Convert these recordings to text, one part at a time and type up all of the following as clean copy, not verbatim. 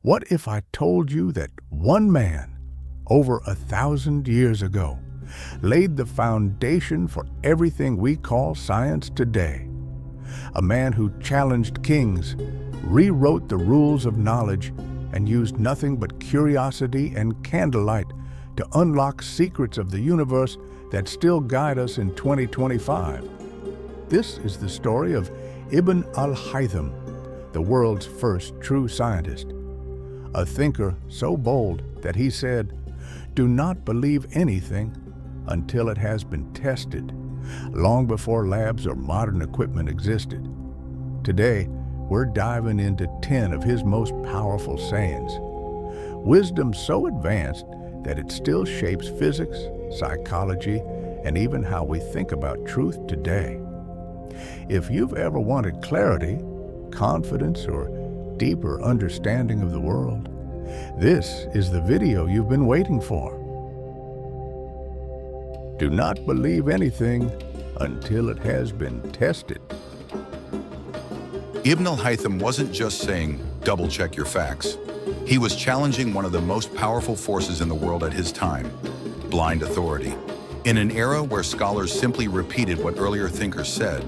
What if I told you that one man, over 1,000 years ago, laid the foundation for everything we call science today? A man who challenged kings, rewrote the rules of knowledge, and used nothing but curiosity and candlelight to unlock secrets of the universe that still guide us in 2025. This is the story of Ibn al-Haytham, the world's first true scientist. A thinker so bold that he said, "Do not believe anything until it has been tested," long before labs or modern equipment existed. Today, we're diving into 10 of his most powerful sayings. Wisdom so advanced that it still shapes physics, psychology, and even how we think about truth today. If you've ever wanted clarity, confidence, or deeper understanding of the world, this is the video you've been waiting for. Do not believe anything until it has been tested. Ibn al-Haytham wasn't just saying, double-check your facts. He was challenging one of the most powerful forces in the world at his time, blind authority. In an era where scholars simply repeated what earlier thinkers said,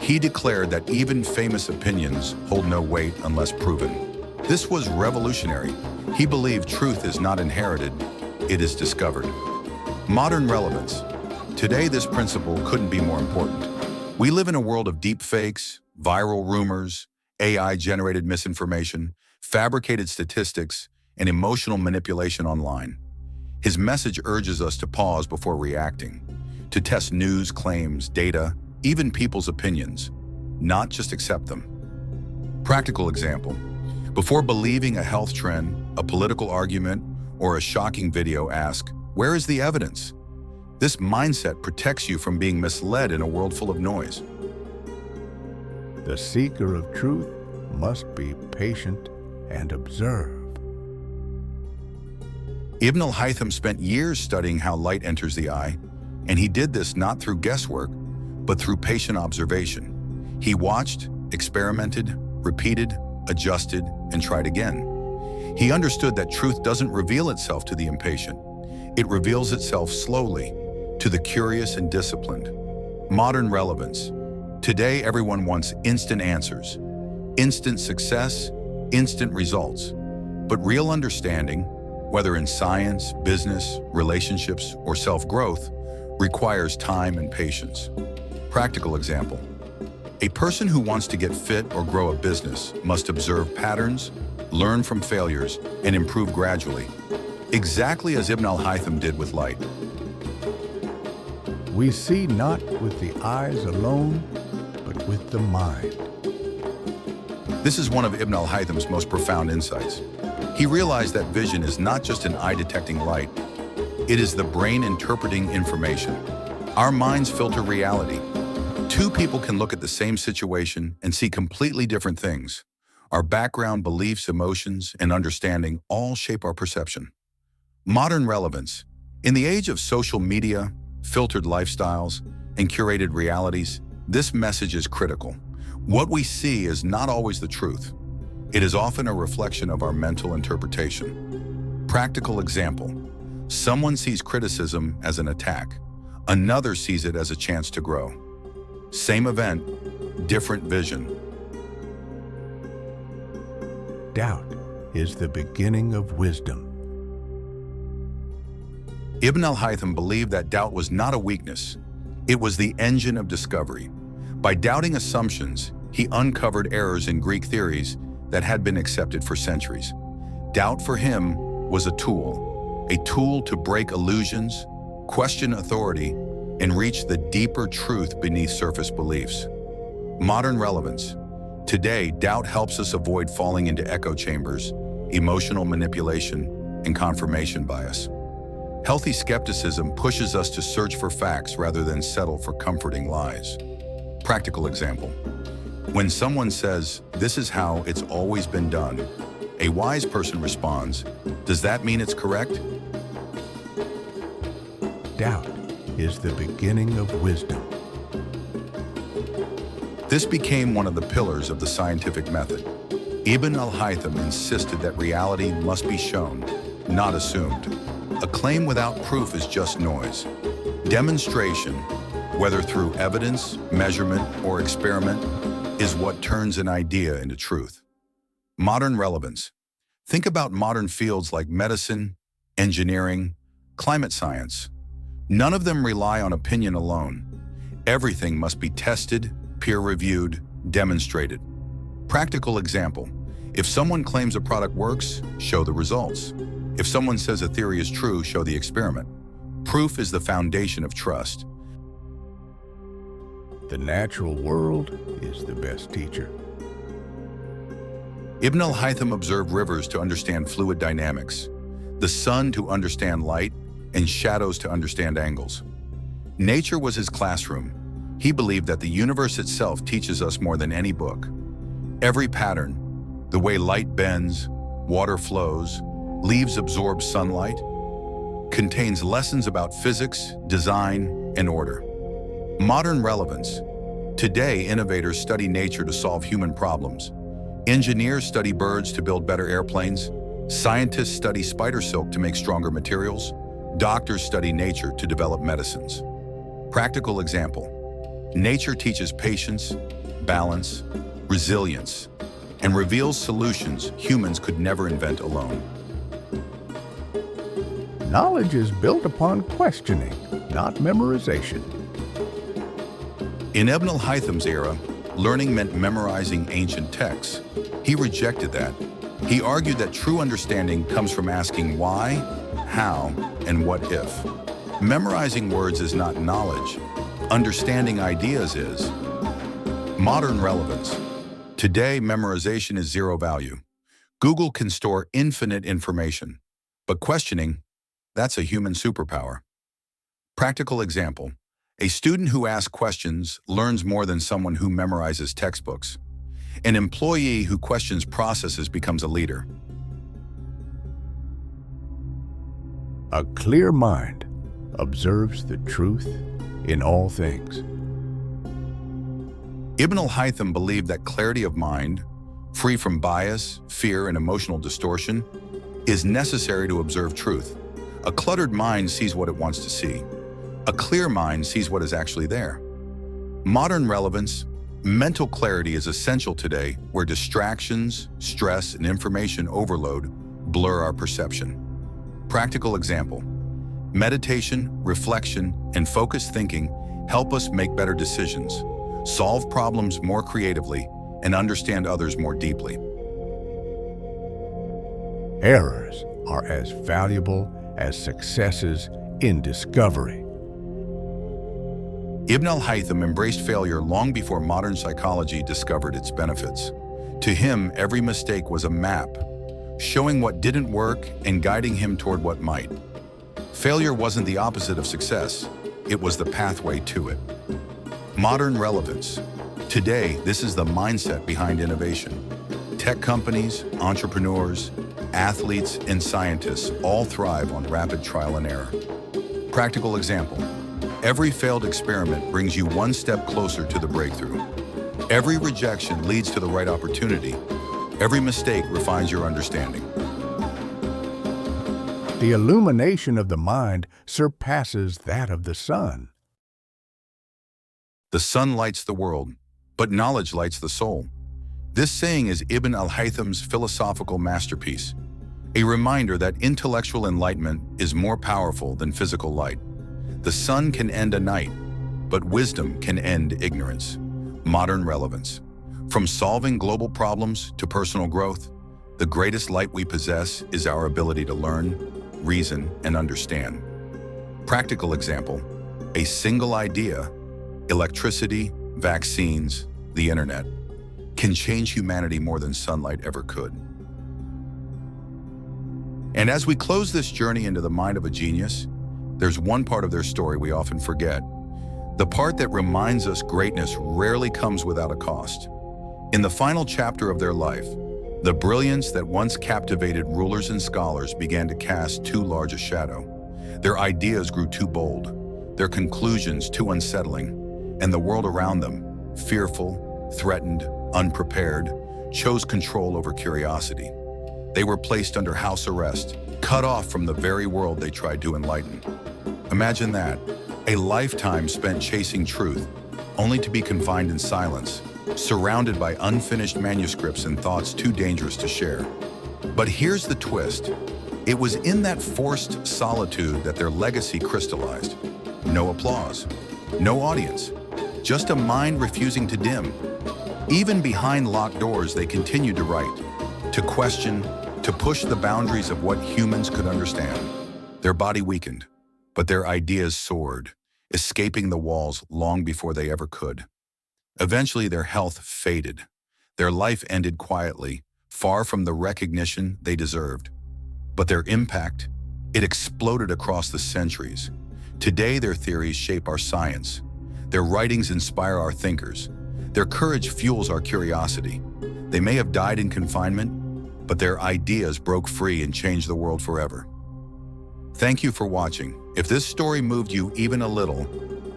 he declared that even famous opinions hold no weight unless proven. This was revolutionary. He believed truth is not inherited, it is discovered. Modern relevance. Today, this principle couldn't be more important. We live in a world of deep fakes, viral rumors, AI-generated misinformation, fabricated statistics, and emotional manipulation online. His message urges us to pause before reacting, to test news, claims, data, even people's opinions, not just accept them. Practical example. Before believing a health trend, a political argument, or a shocking video, ask, where is the evidence? This mindset protects you from being misled in a world full of noise. The seeker of truth must be patient and observe. Ibn al-Haytham spent years studying how light enters the eye, and he did this not through guesswork, but through patient observation. He watched, experimented, repeated, adjusted, and tried again. He understood that truth doesn't reveal itself to the impatient. It reveals itself slowly to the curious and disciplined. Modern relevance. Today, everyone wants instant answers, instant success, instant results. But real understanding, whether in science, business, relationships, or self-growth, requires time and patience. Practical example. A person who wants to get fit or grow a business must observe patterns, learn from failures, and improve gradually, exactly as Ibn al-Haytham did with light. We see not with the eyes alone, but with the mind. This is one of Ibn al-Haytham's most profound insights. He realized that vision is not just an eye detecting light, it is the brain interpreting information. Our minds filter reality. Two people can look at the same situation and see completely different things. Our background, beliefs, emotions, and understanding all shape our perception. Modern relevance. In the age of social media, filtered lifestyles, and curated realities, this message is critical. What we see is not always the truth. It is often a reflection of our mental interpretation. Practical example. Someone sees criticism as an attack. Another sees it as a chance to grow. Same event, different vision. Doubt is the beginning of wisdom. Ibn al-Haytham believed that doubt was not a weakness. It was the engine of discovery. By doubting assumptions, he uncovered errors in Greek theories that had been accepted for centuries. Doubt for him was a tool to break illusions, question authority, and reach the deeper truth beneath surface beliefs. Modern relevance. Today, doubt helps us avoid falling into echo chambers, emotional manipulation, and confirmation bias. Healthy skepticism pushes us to search for facts rather than settle for comforting lies. Practical example. When someone says, "This is how it's always been done," a wise person responds, "Does that mean it's correct?" Doubt is the beginning of wisdom. This became one of the pillars of the scientific method. Ibn al-Haytham insisted that reality must be shown, not assumed. A claim without proof is just noise. Demonstration, whether through evidence, measurement, or experiment, is what turns an idea into truth. Modern relevance. Think about modern fields like medicine, engineering, climate science. None of them rely on opinion alone. Everything must be tested, peer-reviewed, demonstrated. Practical example. If someone claims a product works, show the results. If someone says a theory is true, show the experiment. Proof is the foundation of trust. The natural world is the best teacher. Ibn al-Haytham observed rivers to understand fluid dynamics, the sun to understand light, and shadows to understand angles. Nature was his classroom. He believed that the universe itself teaches us more than any book. Every pattern, the way light bends, water flows, leaves absorb sunlight, contains lessons about physics, design, and order. Modern relevance. Today, innovators study nature to solve human problems. Engineers study birds to build better airplanes. Scientists study spider silk to make stronger materials. Doctors study nature to develop medicines. Practical example. Nature teaches patience, balance, resilience, and reveals solutions humans could never invent alone. Knowledge is built upon questioning, not memorization. In Ibn al-Haytham's era, learning meant memorizing ancient texts. He rejected that. He argued that true understanding comes from asking why, how, and what if. Memorizing words is not knowledge. Understanding ideas is. Modern relevance. Today, memorization is zero value. Google can store infinite information, but questioning, that's a human superpower. Practical example. A student who asks questions learns more than someone who memorizes textbooks. An employee who questions processes becomes a leader. A clear mind observes the truth in all things. Ibn al-Haytham believed that clarity of mind, free from bias, fear, and emotional distortion, is necessary to observe truth. A cluttered mind sees what it wants to see. A clear mind sees what is actually there. Modern relevance. Mental clarity is essential today, where distractions, stress, and information overload blur our perception. Practical example. Meditation, reflection, and focused thinking help us make better decisions, solve problems more creatively, and understand others more deeply. Errors are as valuable as successes in discovery. Ibn al-Haytham embraced failure long before modern psychology discovered its benefits. To him, every mistake was a map, showing what didn't work and guiding him toward what might. Failure wasn't the opposite of success, it was the pathway to it. Modern relevance. Today, this is the mindset behind innovation. Tech companies, entrepreneurs, athletes, and scientists all thrive on rapid trial and error. Practical example. Every failed experiment brings you one step closer to the breakthrough. Every rejection leads to the right opportunity. Every mistake refines your understanding. The illumination of the mind surpasses that of the sun. The sun lights the world, but knowledge lights the soul. This saying is Ibn al-Haytham's philosophical masterpiece, a reminder that intellectual enlightenment is more powerful than physical light. The sun can end a night, but wisdom can end ignorance. Modern relevance. From solving global problems to personal growth, the greatest light we possess is our ability to learn, reason, and understand. Practical example. A single idea, electricity, vaccines, the internet, can change humanity more than sunlight ever could. And as we close this journey into the mind of a genius, there's one part of their story we often forget. The part that reminds us greatness rarely comes without a cost. In the final chapter of their life, the brilliance that once captivated rulers and scholars began to cast too large a shadow. Their ideas grew too bold, their conclusions too unsettling, and the world around them, fearful, threatened, unprepared, chose control over curiosity. They were placed under house arrest, cut off from the very world they tried to enlighten. Imagine that, a lifetime spent chasing truth, only to be confined in silence, surrounded by unfinished manuscripts and thoughts too dangerous to share. But here's the twist. It was in that forced solitude that their legacy crystallized. No applause, no audience, just a mind refusing to dim. Even behind locked doors, they continued to write, to question, to push the boundaries of what humans could understand. Their body weakened, but their ideas soared, escaping the walls long before they ever could. Eventually, their health faded. Their life ended quietly, far from the recognition they deserved. But their impact, it exploded across the centuries. Today, their theories shape our science. Their writings inspire our thinkers. Their courage fuels our curiosity. They may have died in confinement, but their ideas broke free and changed the world forever. Thank you for watching. If this story moved you even a little,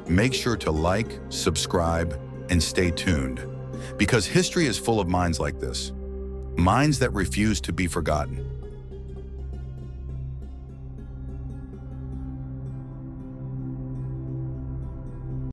make sure to like, subscribe, and stay tuned. Because history is full of minds like this. Minds that refuse to be forgotten.